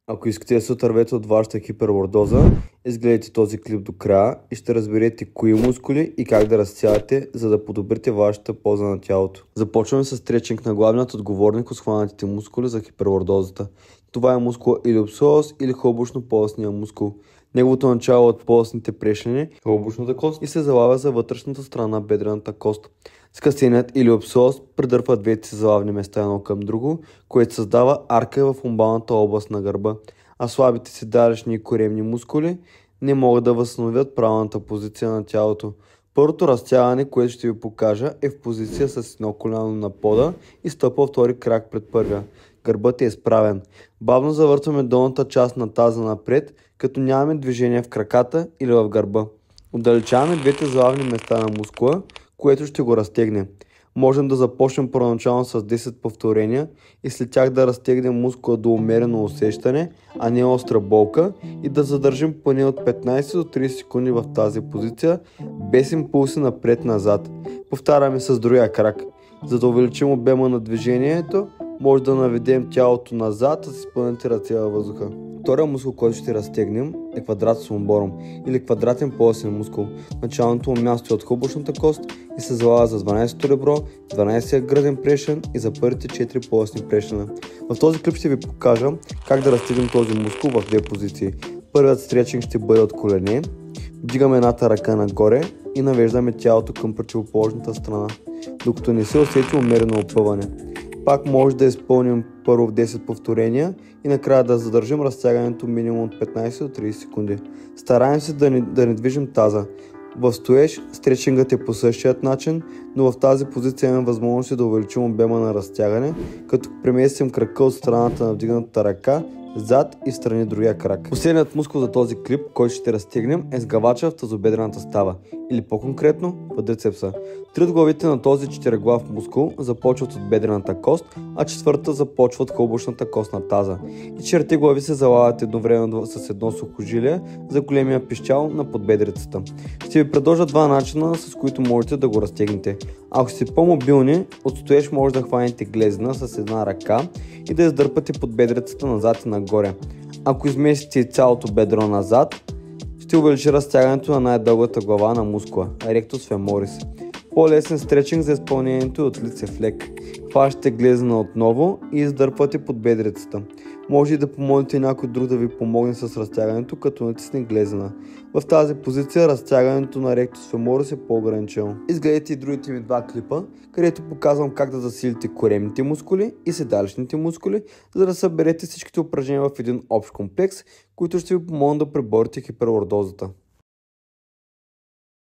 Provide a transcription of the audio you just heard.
Ако искате да се отървете от вашата хиперлордоза, изгледайте този клип до края и ще разберете кои мускули и как да разтягате, за да подобрите вашата поза на тялото. Започваме с стречинг на главният отговорник от схванатите мускули за хиперлордозата. Това е мускул илиопсиос или хълбочно-полостния мускул. Неговото начало е от полостните прешени, хълбочната кост и се залавя за вътрешната страна на бедрената кост. Скъсеният илиопсиос придърпва двете си залавни места едно към друго, което създава арка в ломбалната област на гърба, а слабите седалищни и коремни мускули не могат да възстановят правилната позиция на тялото. Първото разтягане, което ще ви покажа, е в позиция с едно коляно на пода и стъпва втори крак пред първия. Гърбът е изправен. Бавно завъртваме долната част на таза напред, като нямаме движение в краката или в гърба. Отдалечаваме двете залавни места на мускула, което ще го разтегне. Можем да започнем първоначално с 10 повторения и след тях да разтегнем мускула до умерено усещане, а не остра болка, и да задържим поне от 15 до 30 секунди в тази позиция, без импулси напред-назад. Повтаряме с другия крак. За да увеличим обема на движението, може да наведем тялото назад, а с изпълните ръце във въздуха. Втория мускул, който ще разтегнем, е квадрат lumborum или квадратен полостен мускул. Началното му място е от хълбочната кост и се залага за 12-то ребро, 12-тия гръден прешен и за първите 4 полостни прешена. В този клип ще ви покажа как да разтегнем този мускул в две позиции. Първият стречинг ще бъде от колене, вдигаме едната ръка нагоре и навеждаме тялото към противоположната страна, докато не се усети умерено опъване. Пак може да изпълним първо в 10 повторения и накрая да задържим разтягането минимум от 15 до 30 секунди. Стараем се да не движим таза. В стоеж стречингът е по същият начин, но в тази позиция имаме възможност да увеличим обема на разтягане, като преместим крака от страната на вдигнатата ръка, зад и страни другия крак. Последният мускул за този клип, който ще разтегнем, е сгъвача в тазобедрената става, или по-конкретно квадрицепса. Три от главите на този четириглав мускул започват от бедрената кост, а четвърта започва от хълбочната кост на таза. И четирите глави се залавят едновременно с едно сухожилие за големия пищял на подбедрицата. Ще ви предложа два начина, с които можете да го разтегнете. Ако сте по-мобилни, от стоеж може да хванете глезена с една ръка и да издърпате подбедрицата назад и нагоре. Ако изместите цялото бедро назад, ще увеличи разтягането на най-дългата глава на мускула, rectus femoris. По-лесен стречинг за изпълнението е от лицев лек. Хващате глезена отново и издърпвате подбедрицата. Може и да помолите някой друг да ви помогне с разтягането, като натисне глезена. В тази позиция разтягането на rectus femoris е по-ограничено. Изгледайте и другите ми два клипа, където показвам как да засилите коремните мускули и седалищните мускули, за да съберете всичките упражнения в един общ комплекс, които ще ви помогнат да преборите хиперлордозата.